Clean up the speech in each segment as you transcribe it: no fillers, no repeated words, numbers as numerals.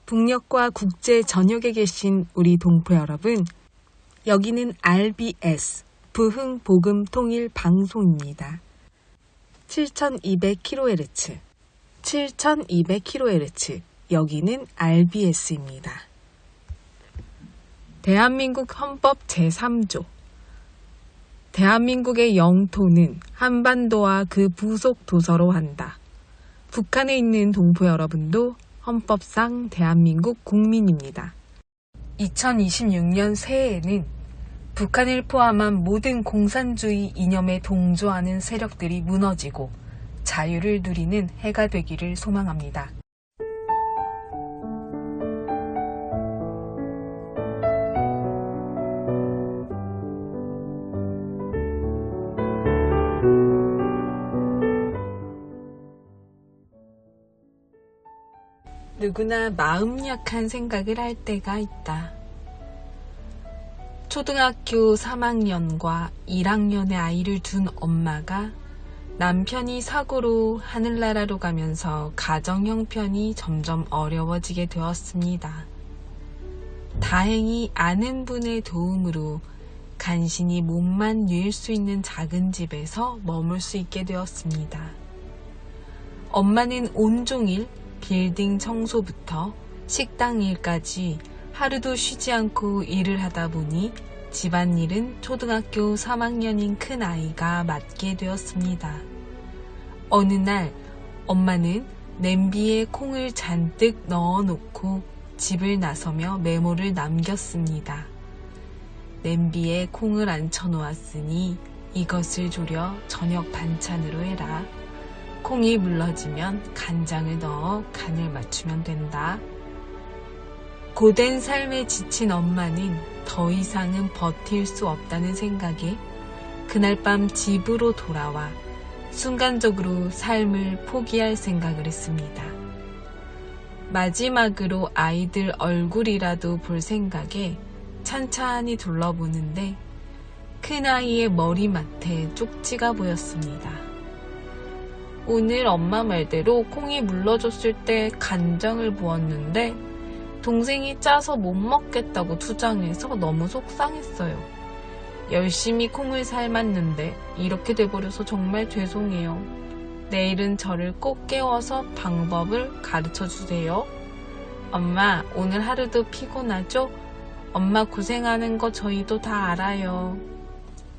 북녘과 국제 전역에 계신 우리 동포 여러분, 여기는 RBS 부흥복음통일방송입니다. 7200kHz, 7200kHz, 여기는 RBS입니다. 대한민국 헌법 제3조, 대한민국의 영토는 한반도와 그 부속 도서로 한다. 북한에 있는 동포 여러분도 헌법상 대한민국 국민입니다. 2026년 새해에는 북한을 포함한 모든 공산주의 이념에 동조하는 세력들이 무너지고 자유를 누리는 해가 되기를 소망합니다. 누구나 마음 약한 생각을 할 때가 있다. 초등학교 3학년과 1학년의 아이를 둔 엄마가 남편이 사고로 하늘나라로 가면서 가정 형편이 점점 어려워지게 되었습니다. 다행히 아는 분의 도움으로 간신히 몸만 누일 수 있는 작은 집에서 머물 수 있게 되었습니다. 엄마는 온종일 빌딩 청소부터 식당 일까지 하루도 쉬지 않고 일을 하다 보니 집안일은 초등학교 3학년인 큰 아이가 맡게 되었습니다. 어느 날 엄마는 냄비에 콩을 잔뜩 넣어놓고 집을 나서며 메모를 남겼습니다. 냄비에 콩을 앉혀놓았으니 이것을 졸여 저녁 반찬으로 해라. 콩이 물러지면 간장을 넣어 간을 맞추면 된다. 고된 삶에 지친 엄마는 더 이상은 버틸 수 없다는 생각에 그날 밤 집으로 돌아와 순간적으로 삶을 포기할 생각을 했습니다. 마지막으로 아이들 얼굴이라도 볼 생각에 찬찬히 둘러보는데 큰아이의 머리맡에 쪽지가 보였습니다. 오늘 엄마 말대로 콩이 물러졌을 때 간장을 부었는데 동생이 짜서 못 먹겠다고 투정해서 너무 속상했어요. 열심히 콩을 삶았는데 이렇게 돼버려서 정말 죄송해요. 내일은 저를 꼭 깨워서 방법을 가르쳐 주세요. 엄마, 오늘 하루도 피곤하죠? 엄마 고생하는 거 저희도 다 알아요.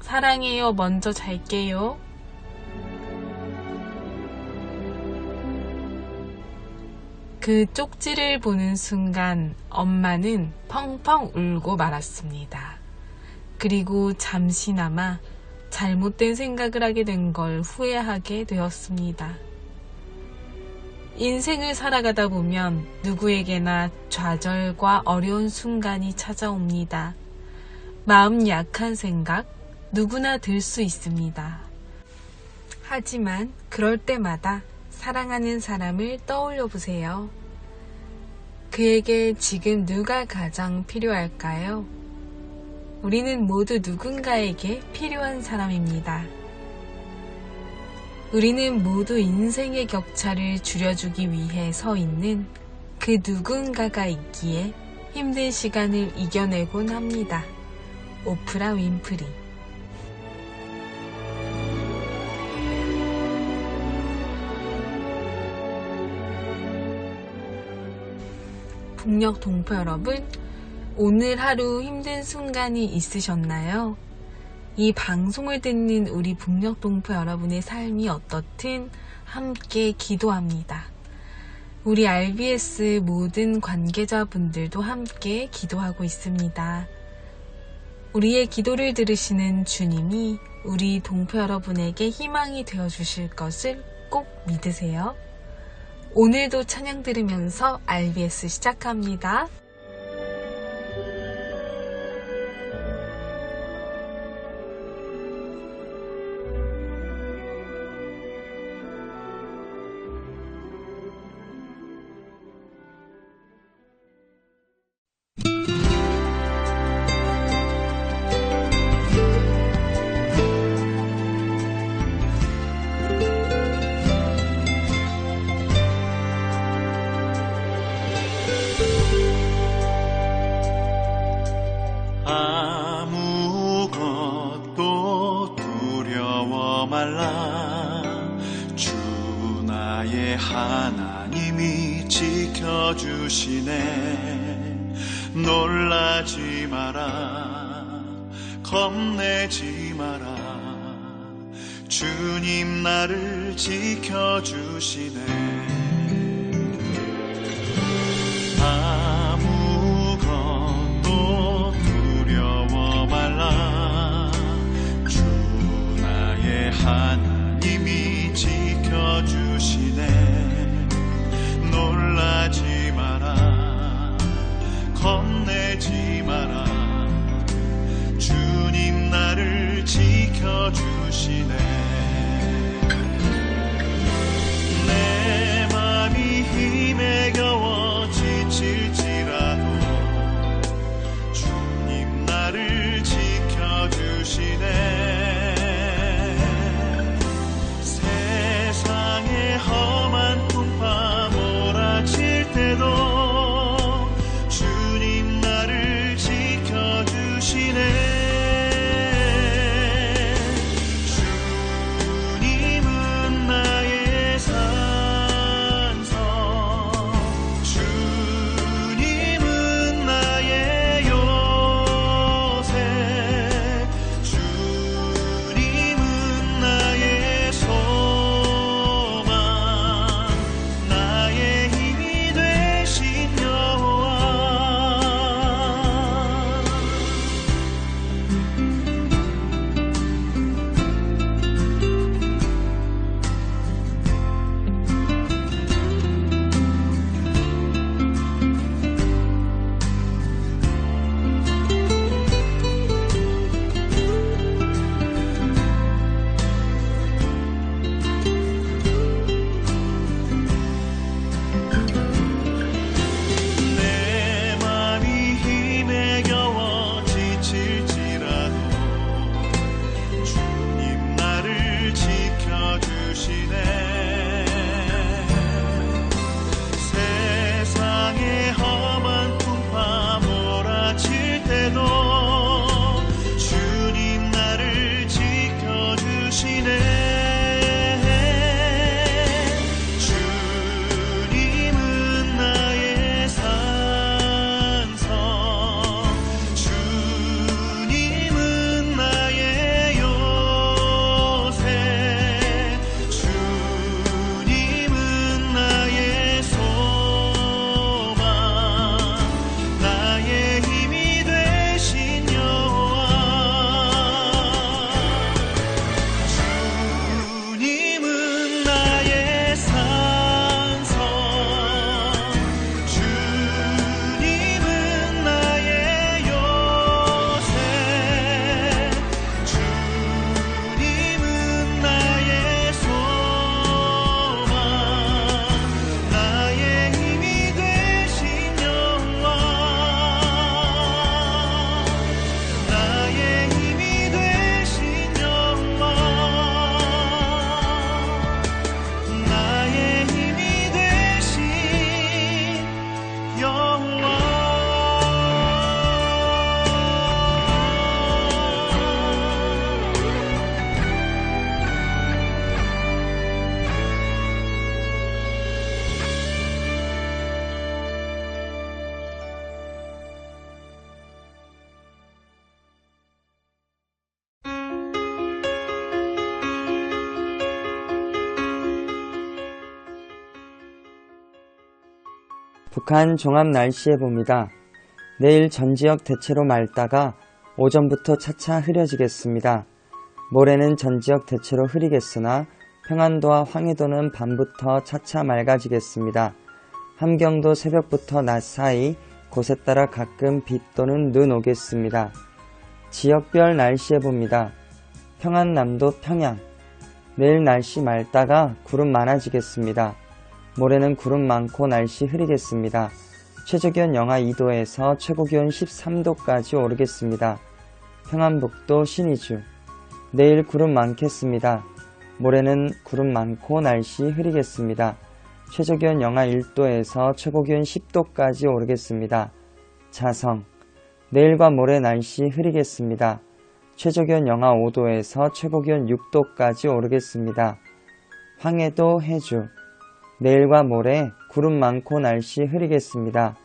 사랑해요. 먼저 잘게요. 그 쪽지를 보는 순간 엄마는 펑펑 울고 말았습니다. 그리고 잠시나마 잘못된 생각을 하게 된 걸 후회하게 되었습니다. 인생을 살아가다 보면 누구에게나 좌절과 어려운 순간이 찾아옵니다. 마음 약한 생각 누구나 들 수 있습니다. 하지만 그럴 때마다 사랑하는 사람을 떠올려 보세요. 그에게 지금 누가 가장 필요할까요? 우리는 모두 누군가에게 필요한 사람입니다. 우리는 모두 인생의 격차를 줄여주기 위해 서 있는 그 누군가가 있기에 힘든 시간을 이겨내곤 합니다. 오프라 윈프리. 북녘 동포 여러분, 오늘 하루 힘든 순간이 있으셨나요? 이 방송을 듣는 우리 북녘 동포 여러분의 삶이 어떻든 함께 기도합니다. 우리 RBS 모든 관계자분들도 함께 기도하고 있습니다. 우리의 기도를 들으시는 주님이 우리 동포 여러분에게 희망이 되어주실 것을 꼭 믿으세요. 오늘도 찬양 들으면서 RBS 시작합니다. 나의 하나님이 지켜주시네. 놀라지 마라, 겁내지 마라. 주님 나를 지켜주시네. 아무것도 두려워 말라. 주 나의 하나님이 지켜주시네. 놀라지 마라, 겁내지 마라. 주님 나를 지켜주시네. 내 맘이 힘에 겨워 지칠지라도 주님 나를 지켜주시네. 세상의 험한 풍파 몰아칠 때도 주님 나를 지켜주시네. 북한 종합 날씨예보입니다. 내일 전 지역 대체로 맑다가 오전부터 차차 흐려지겠습니다. 모레는 전 지역 대체로 흐리겠으나 평안도와 황해도는 밤부터 차차 맑아지겠습니다. 함경도 새벽부터 낮 사이 곳에 따라 가끔 비 또는 눈 오겠습니다. 지역별 날씨예보입니다. 평안남도 평양, 내일 날씨 맑다가 구름 많아지겠습니다. 모레는 구름 많고 날씨 흐리겠습니다. 최저기온 영하 2도에서 최고기온 13도까지 오르겠습니다. 평안북도 신의주, 내일 구름 많겠습니다. 모레는 구름 많고 날씨 흐리겠습니다. 최저기온 영하 1도에서 최고기온 10도까지 오르겠습니다. 자성, 내일과 모레 날씨 흐리겠습니다. 최저기온 영하 5도에서 최고기온 6도까지 오르겠습니다. 황해도 해주, 내일과 모레 구름 많고 날씨 흐리겠습니다.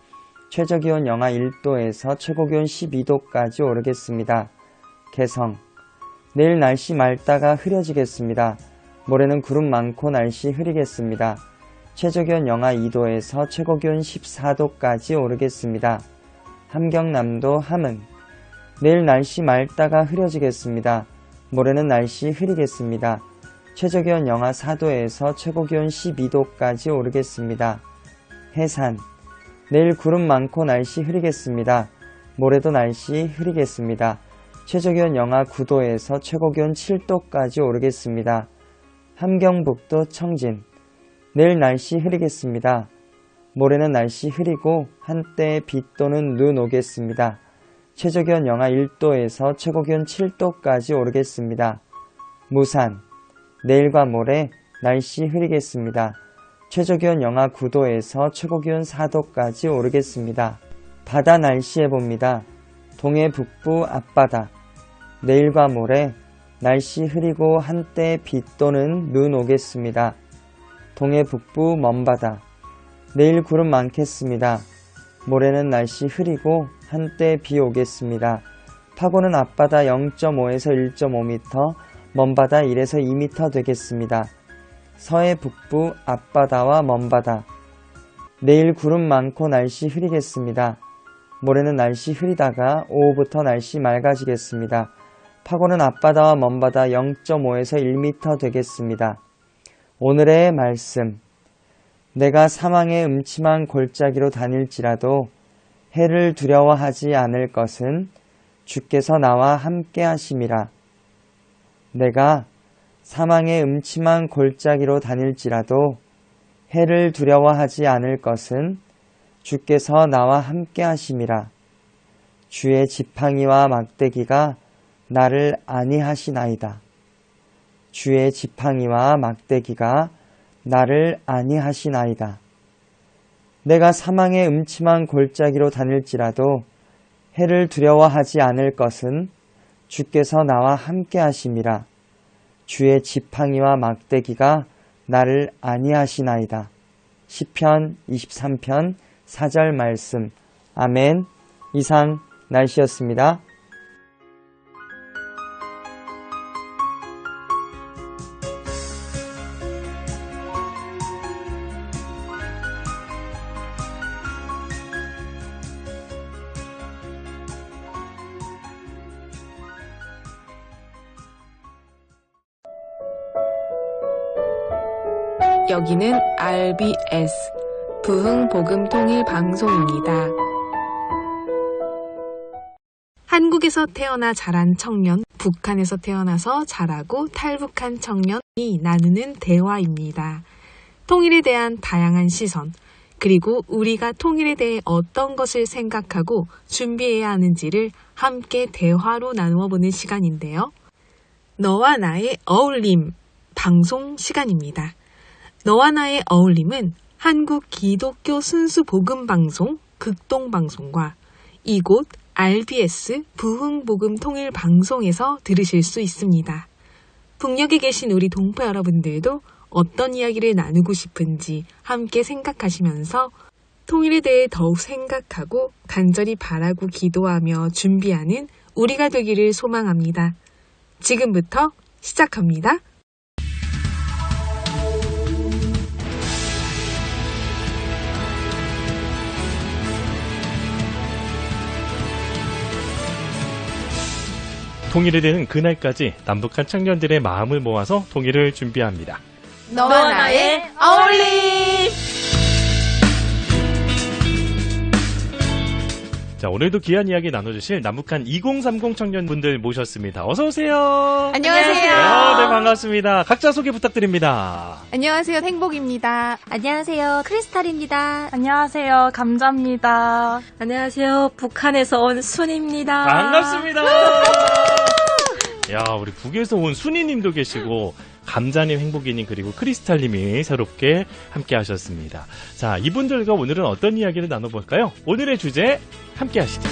최저기온 영하 1도에서 최고기온 12도까지 오르겠습니다. 개성. 내일 날씨 맑다가 흐려지겠습니다. 모레는 구름 많고 날씨 흐리겠습니다. 최저기온 영하 2도에서 최고기온 14도까지 오르겠습니다. 함경남도 함흥. 내일 날씨 맑다가 흐려지겠습니다. 모레는 날씨 흐리겠습니다. 최저기온 영하 4도에서 최고기온 12도까지 오르겠습니다. 해산. 내일 구름 많고 날씨 흐리겠습니다. 모레도 날씨 흐리겠습니다. 최저기온 영하 9도에서 최고기온 7도까지 오르겠습니다. 함경북도 청진. 내일 날씨 흐리겠습니다. 모레는 날씨 흐리고 한때 비 또는 눈 오겠습니다. 최저기온 영하 1도에서 최고기온 7도까지 오르겠습니다. 무산. 내일과 모레 날씨 흐리겠습니다. 최저기온 영하 9도에서 최고기온 4도까지 오르겠습니다. 바다 날씨 해봅니다. 동해 북부 앞바다. 내일과 모레 날씨 흐리고 한때 비 또는 눈 오겠습니다. 동해 북부 먼바다. 내일 구름 많겠습니다. 모레는 날씨 흐리고 한때 비 오겠습니다. 파고는 앞바다 0.5에서 1.5m, 먼바다 1에서 2m 되겠습니다. 서해 북부 앞바다와 먼바다. 내일 구름 많고 날씨 흐리겠습니다. 모레는 날씨 흐리다가 오후부터 날씨 맑아지겠습니다. 파고는 앞바다와 먼바다 0.5에서 1m 되겠습니다. 오늘의 말씀. 내가 사망의 음침한 골짜기로 다닐지라도 해를 두려워하지 않을 것은 주께서 나와 함께 하심이라. 내가 사망의 음침한 골짜기로 다닐지라도 해를 두려워하지 않을 것은 주께서 나와 함께 하심이라. 주의 지팡이와 막대기가 나를 안위하시나이다. 주의 지팡이와 막대기가 나를 안위하시나이다. 내가 사망의 음침한 골짜기로 다닐지라도 해를 두려워하지 않을 것은 주께서 나와 함께 하심이라. 주의 지팡이와 막대기가 나를 안위하시나이다. 시편 23편 4절 말씀. 아멘. 이상 날씨였습니다. 여기는 RBS 부흥복음통일방송입니다. 한국에서 태어나 자란 청년, 북한에서 태어나서 자라고 탈북한 청년이 나누는 대화입니다. 통일에 대한 다양한 시선, 그리고 우리가 통일에 대해 어떤 것을 생각하고 준비해야 하는지를 함께 대화로 나누어 보는 시간인데요. 너와 나의 어울림 방송 시간입니다. 너와 나의 어울림은 한국 기독교 순수 복음 방송 극동방송과 이곳 RBS 부흥복음 통일 방송에서 들으실 수 있습니다. 북녘에 계신 우리 동포 여러분들도 어떤 이야기를 나누고 싶은지 함께 생각하시면서 통일에 대해 더욱 생각하고 간절히 바라고 기도하며 준비하는 우리가 되기를 소망합니다. 지금부터 시작합니다. 통일이 되는 그날까지 남북한 청년들의 마음을 모아서 통일을 준비합니다. 너와 나의 어울림! 자, 오늘도 귀한 이야기 나눠주실 남북한 2030 청년분들 모셨습니다. 어서오세요. 안녕하세요. 네, 반갑습니다. 각자 소개 부탁드립니다. 안녕하세요. 행복입니다. 안녕하세요. 크리스탈입니다. 안녕하세요. 감자입니다. 안녕하세요. 북한에서 온 순입니다. 반갑습니다. 야, 우리 북에서 온 순이님도 계시고 감자님, 행복이님, 그리고 크리스탈님이 새롭게 함께 하셨습니다. 자, 이분들과 오늘은 어떤 이야기를 나눠볼까요? 오늘의 주제 함께 하시죠.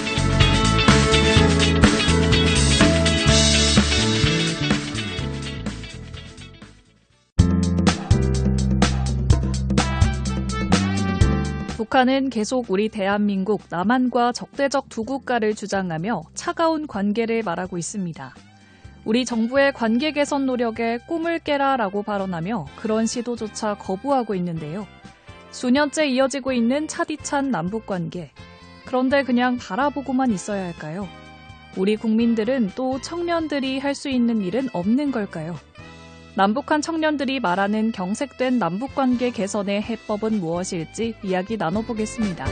북한은 계속 우리 대한민국 남한과 적대적 두 국가를 주장하며 차가운 관계를 말하고 있습니다. 우리 정부의 관계 개선 노력에 꿈을 깨라라고 발언하며 그런 시도조차 거부하고 있는데요. 수년째 이어지고 있는 차디찬 남북관계. 그런데 그냥 바라보고만 있어야 할까요? 우리 국민들은 또 청년들이 할 수 있는 일은 없는 걸까요? 남북한 청년들이 말하는 경색된 남북관계 개선의 해법은 무엇일지 이야기 나눠보겠습니다.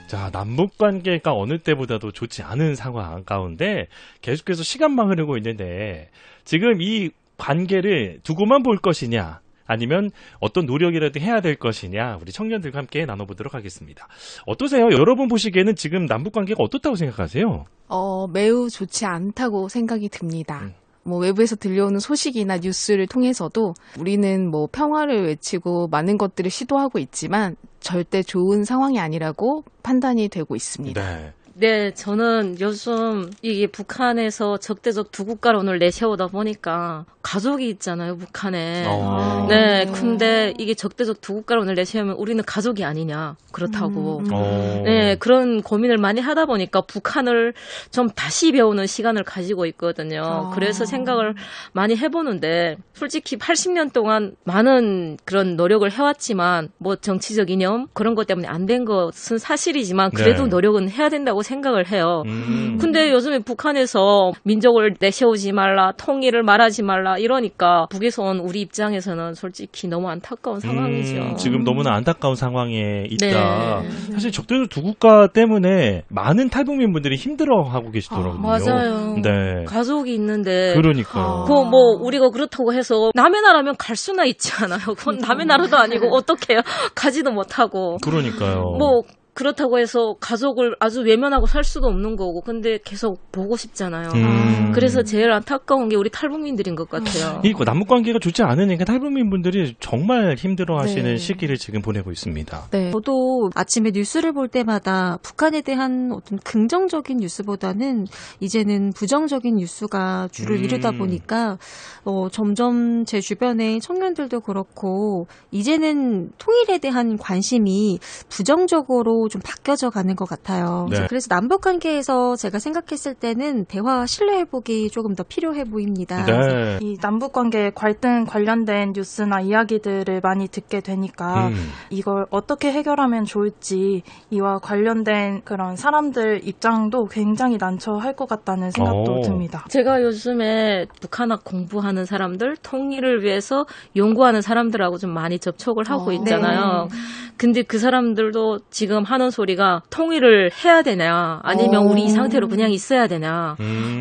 자, 남북관계가 어느 때보다도 좋지 않은 상황 가운데 계속해서 시간만 흐르고 있는데 지금 이 관계를 두고만 볼 것이냐 아니면 어떤 노력이라도 해야 될 것이냐 우리 청년들과 함께 나눠보도록 하겠습니다. 어떠세요? 여러분 보시기에는 지금 남북관계가 어떻다고 생각하세요? 매우 좋지 않다고 생각이 듭니다. 외부에서 들려오는 소식이나 뉴스를 통해서도 우리는 평화를 외치고 많은 것들을 시도하고 있지만 절대 좋은 상황이 아니라고 판단이 되고 있습니다. 네, 저는 요즘 이게 북한에서 적대적 두 국가론을 내세우다 보니까 가족이 있잖아요, 북한에. 네, 근데 이게 적대적 두 국가론을 내세우면 우리는 가족이 아니냐, 그렇다고. 네, 그런 고민을 많이 하다 보니까 북한을 좀 다시 배우는 시간을 가지고 있거든요. 그래서 생각을 많이 해보는데, 솔직히 80년 동안 많은 그런 노력을 해왔지만, 정치적 이념, 그런 것 때문에 안 된 것은 사실이지만, 그래도 노력은 해야 된다고 생각을 해요. 근데 요즘에 북한에서 민족을 내세우지 말라, 통일을 말하지 말라 이러니까 북에서 온 우리 입장에서는 솔직히 너무 안타까운 상황이죠. 지금 너무나 안타까운 상황에 있다. 네. 사실 적대적 두 국가 때문에 많은 탈북민 분들이 힘들어하고 계시더라고요. 맞아요. 네. 가족이 있는데. 그러니까요. 우리가 그렇다고 해서 남의 나라면 갈 수나 있지 않아요. 그건 남의 나라도 아니고 어떻게 해요? 가지도 못하고. 그러니까요. 그렇다고 해서 가족을 아주 외면하고 살 수도 없는 거고, 근데 계속 보고 싶잖아요. 그래서 제일 안타까운 게 우리 탈북민들인 것 같아요. 이 남북관계가 좋지 않으니까 탈북민 분들이 정말 힘들어하시는 시기를 지금 보내고 있습니다. 네. 저도 아침에 뉴스를 볼 때마다 북한에 대한 어떤 긍정적인 뉴스보다는 이제는 부정적인 뉴스가 주를 이루다 보니까 점점 제 주변의 청년들도 그렇고 이제는 통일에 대한 관심이 부정적으로 좀 바뀌어져 가는 것 같아요. 네. 그래서 남북관계에서 제가 생각했을 때는 대화 신뢰 회복이 조금 더 필요해 보입니다. 네. 이 남북관계 갈등 관련된 뉴스나 이야기들을 많이 듣게 되니까 이걸 어떻게 해결하면 좋을지 이와 관련된 그런 사람들 입장도 굉장히 난처할 것 같다는 생각도 듭니다. 제가 요즘에 북한학 공부하는 사람들, 통일을 위해서 연구하는 사람들하고 좀 많이 접촉을 하고 있잖아요. 네. 근데 그 사람들도 지금 하는 소리가 통일을 해야 되냐 아니면 우리 이 상태로 그냥 있어야 되냐.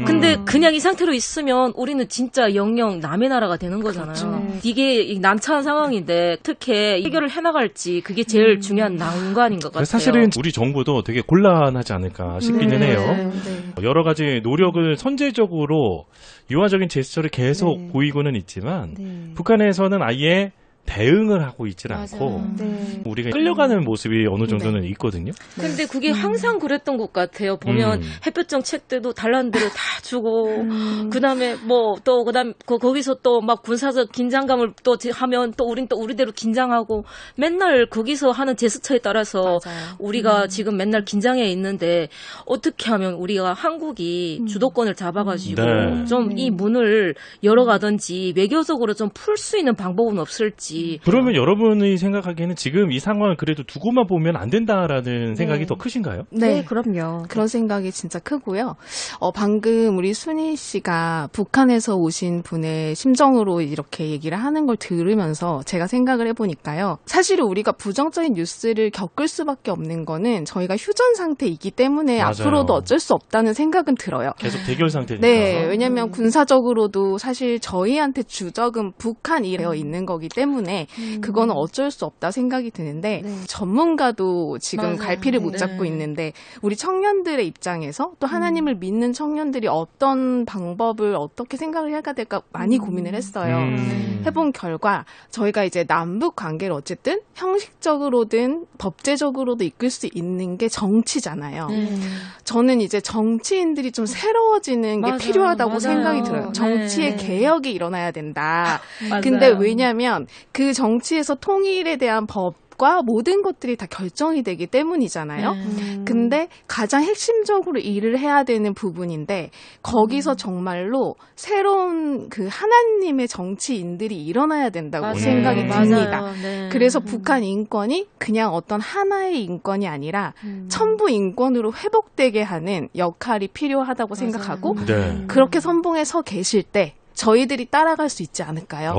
근데 그냥 이 상태로 있으면 우리는 진짜 영영 남의 나라가 되는 거잖아요. 그렇죠. 이게 난처한 상황인데 어떻게 해결을 해나갈지 그게 제일 중요한 난관인 것 같아요. 사실은 우리 정부도 되게 곤란하지 않을까 싶기는 해요. 여러 가지 노력을 선제적으로 유화적인 제스처를 계속 보이고는 있지만 북한에서는 아예 대응을 하고 있지는 않고 우리가 끌려가는 모습이 어느 정도는 있거든요. 근데 그게 항상 그랬던 것 같아요. 보면 햇볕정 책들도 달라는 대로 다 주고 그다음에 그다음 거기서 또 막 군사적 긴장감을 또 하면 또 우린 또 우리대로 긴장하고 맨날 거기서 하는 제스처에 따라서 우리가 지금 맨날 긴장해 있는데 어떻게 하면 우리가 한국이 주도권을 잡아가지고 좀 이 문을 열어가든지 외교적으로 좀 풀 수 있는 방법은 없을지. 그러면 여러분이 생각하기에는 지금 이 상황을 그래도 두고만 보면 안 된다라는 생각이 더 크신가요? 네, 그럼요. 그런 생각이 진짜 크고요. 방금 우리 순희 씨가 북한에서 오신 분의 심정으로 이렇게 얘기를 하는 걸 들으면서 제가 생각을 해보니까요. 사실 우리가 부정적인 뉴스를 겪을 수밖에 없는 거는 저희가 휴전 상태이기 때문에 맞아요. 앞으로도 어쩔 수 없다는 생각은 들어요. 계속 대결 상태니까. 네, 왜냐하면 군사적으로도 사실 저희한테 주적은 북한이 되어 있는 거기 때문에 그거는 어쩔 수 없다 생각이 드는데 전문가도 지금 갈피를 못 잡고 있는데 우리 청년들의 입장에서 또 하나님을 믿는 청년들이 어떤 방법을 어떻게 생각을 해야 될까 많이 고민을 했어요. 해본 결과 저희가 이제 남북 관계를 어쨌든 형식적으로든 법제적으로도 이끌 수 있는 게 정치잖아요. 저는 이제 정치인들이 좀 새로워지는 게 필요하다고 생각이 들어요. 정치의 개혁이 일어나야 된다. 근데 왜냐하면 그 정치에서 통일에 대한 법과 모든 것들이 다 결정이 되기 때문이잖아요. 근데 가장 핵심적으로 일을 해야 되는 부분인데 거기서 정말로 새로운 그 하나님의 정치인들이 일어나야 된다고 맞아요. 생각이 듭니다. 맞아요. 네. 그래서 북한 인권이 그냥 어떤 하나의 인권이 아니라 천부 인권으로 회복되게 하는 역할이 필요하다고 생각하고 네. 그렇게 선봉에 서 계실 때 저희들이 따라갈 수 있지 않을까요?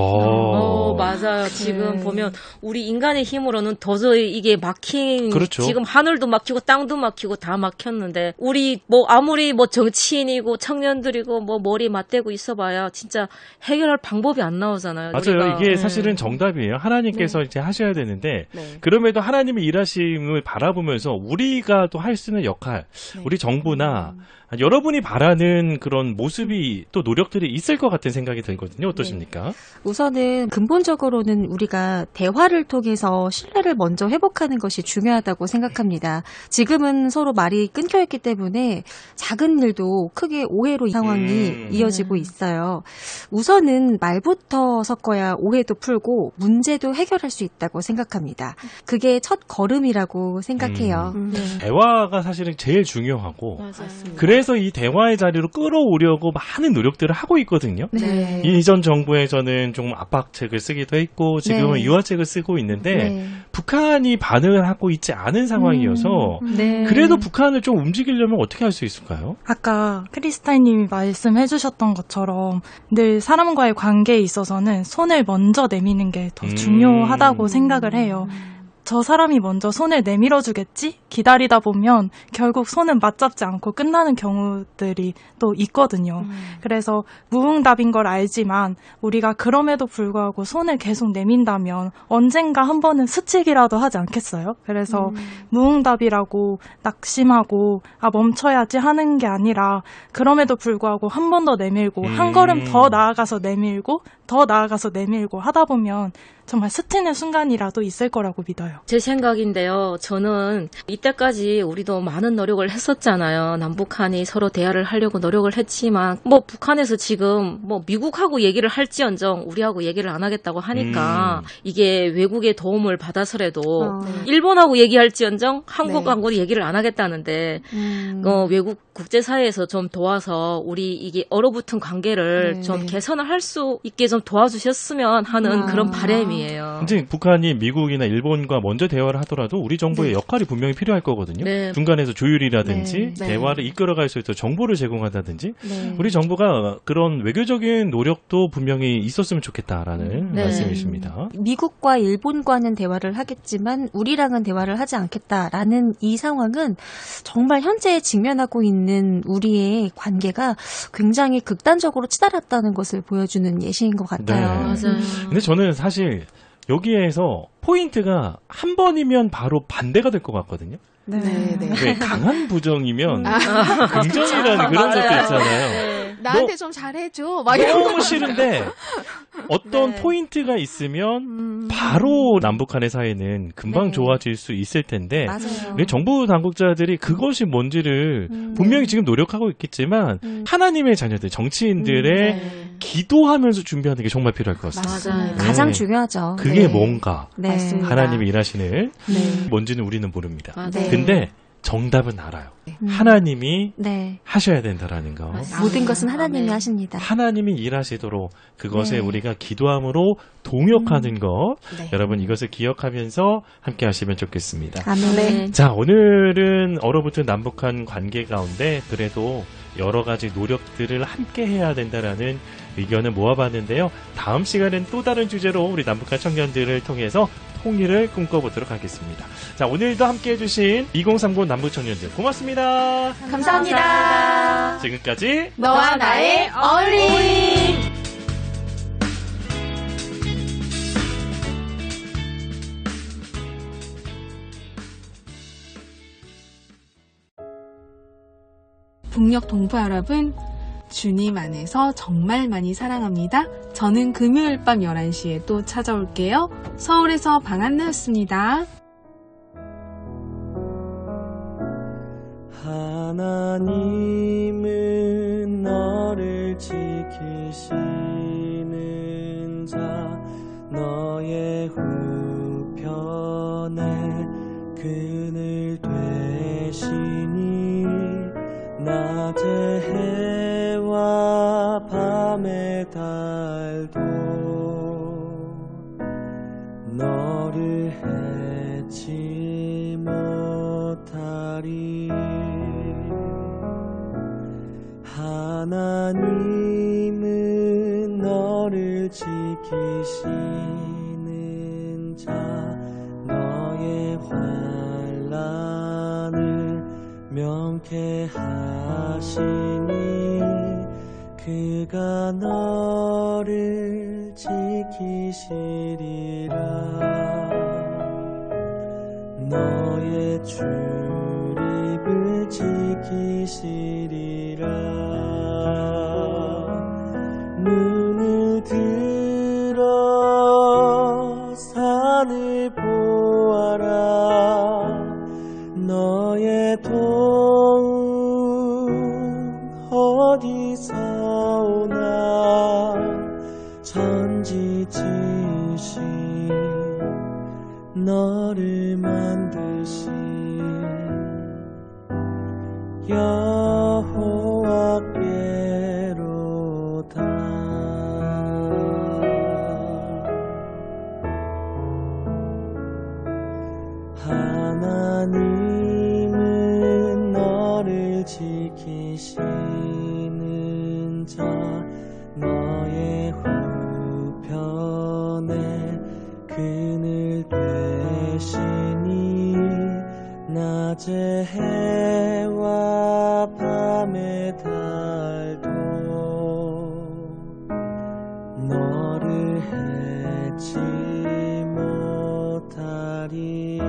맞아요. 지금 보면 우리 인간의 힘으로는 도저히 이게 막힌 그렇죠. 지금 하늘도 막히고 땅도 막히고 다 막혔는데 우리 뭐 아무리 뭐 정치인이고 청년들이고 뭐 머리 맞대고 있어봐야 진짜 해결할 방법이 안 나오잖아요. 맞아요. 우리가. 이게 사실은 정답이에요. 하나님께서 이제 하셔야 되는데 그럼에도 하나님의 일하심을 바라보면서 우리가 또 할 수 있는 역할, 우리 정부나 여러분이 바라는 그런 모습이 또 노력들이 있을 것 같은 생각이 들거든요. 어떠십니까? 우선은 근본적으로는 우리가 대화를 통해서 신뢰를 먼저 회복하는 것이 중요하다고 생각합니다. 지금은 서로 말이 끊겨있기 때문에 작은 일도 크게 오해로 상황이 이어지고 있어요. 우선은 말부터 섞어야 오해도 풀고 문제도 해결할 수 있다고 생각합니다. 그게 첫 걸음이라고 생각해요. 대화가 사실은 제일 중요하고 맞아요. 그래서 이 대화의 자리로 끌어오려고 많은 노력들을 하고 있거든요. 네. 이전 정부에서는 좀 압박책을 쓰기도 했고 지금은 네. 유화책을 쓰고 있는데 네. 북한이 반응을 하고 있지 않은 상황이어서 네. 그래도 북한을 좀 움직이려면 어떻게 할 수 있을까요? 아까 크리스탈님이 말씀해주셨던 것처럼 늘 사람과의 관계에 있어서는 손을 먼저 내미는 게 더 중요하다고 생각을 해요. 저 사람이 먼저 손을 내밀어주겠지? 기다리다 보면 결국 손은 맞잡지 않고 끝나는 경우들이 또 있거든요. 그래서 무응답인 걸 알지만 우리가 그럼에도 불구하고 손을 계속 내민다면 언젠가 한 번은 스치기라도 하지 않겠어요? 그래서 무응답이라고 낙심하고 멈춰야지 하는 게 아니라 그럼에도 불구하고 한 번 더 내밀고 한 걸음 더 나아가서 내밀고 더 나아가서 내밀고 하다 보면 정말 스치는 순간이라도 있을 거라고 믿어요. 제 생각인데요. 저는 이때까지 우리도 많은 노력을 했었잖아요. 남북한이 서로 대화를 하려고 노력을 했지만 뭐 북한에서 지금 뭐 미국하고 얘기를 할지언정 우리하고 얘기를 안 하겠다고 하니까 이게 외국의 도움을 받아서라도 일본하고 얘기할지언정 한국하고 얘기를 안 하겠다는데 외국 국제사회에서 좀 도와서 우리 이게 얼어붙은 관계를 좀 개선을 할 수 있게 좀 도와주셨으면 하는 그런 바람이에요. 이제 북한이 미국이나 일본과 먼저 대화를 하더라도 우리 정부의 역할이 분명히 필요할 거거든요. 네. 중간에서 조율이라든지 네. 대화를 이끌어갈 수 있도록 정보를 제공한다든지 우리 정부가 그런 외교적인 노력도 분명히 있었으면 좋겠다라는 말씀이십니다. 미국과 일본과는 대화를 하겠지만 우리랑은 대화를 하지 않겠다라는 이 상황은 정말 현재 직면하고 있는 우리의 관계가 굉장히 극단적으로 치달았다는 것을 보여주는 예시인 것 같아요. 맞아요. 근데 저는 사실 여기에서 포인트가 한 번이면 바로 반대가 될 것 같거든요. 네. 왜 강한 부정이면 긍정이라는 그런 것도 있잖아요. 나한테 좀 잘해줘. 너무 싫은데 어떤 포인트가 있으면 바로 남북한의 사이는 금방 좋아질 수 있을 텐데 맞아요. 우리 정부 당국자들이 그것이 뭔지를 분명히 지금 노력하고 있겠지만 하나님의 자녀들, 정치인들의 기도하면서 준비하는 게 정말 필요할 것 같습니다. 맞아요. 가장 중요하죠. 그게 뭔가 네. 하나님이 일하시는 뭔지는 우리는 모릅니다. 맞아요. 근데 정답은 알아요. 하나님이 네. 하셔야 된다라는 거. 모든 것은 하나님이 아멘. 하십니다. 하나님이 일하시도록 그것에 우리가 기도함으로 동역하는 것. 여러분 이것을 기억하면서 함께 하시면 좋겠습니다. 아멘. 자, 오늘은 얼어붙은 남북한 관계 가운데 그래도 여러 가지 노력들을 함께 해야 된다라는 의견을 모아봤는데요. 다음 시간엔 또 다른 주제로 우리 남북한 청년들을 통해서 통일을 꿈꿔보도록 하겠습니다. 자, 오늘도 함께 해주신 2030 남북청년들 고맙습니다. 감사합니다. 지금까지 너와 나의 어울림. 북녘 동포 여러분, 주님 안에서 정말 많이 사랑합니다. 저는 금요일 밤 11시에 또 찾아올게요. 서울에서 방한나였습니다. 하나님은 너를 지키시는 자 너의 우편에 그늘 되시니 낮의 해와 밤의 달도 너를 해치 못하리. 하나님은 너를 지키시는 자 너의 환난을 명쾌하시니 그가 너를 지키시리라. 너의 출입을 지키시리라. 눈을 들어 산을 보아라. 너의 도움 어디서 오나. 천지지신 너를 만드신 여호와께로다. 하나님은 너를 지키시는 자 너의 우편에 그늘 되시니 낮의 해와 밤의 달도 너를 해치 못하리.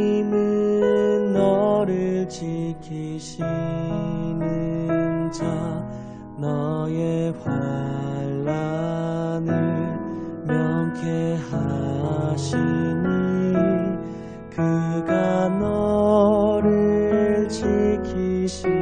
하나님은 너를 지키시는 자 너의 환난을 명쾌하시니 그가 너를 지키시니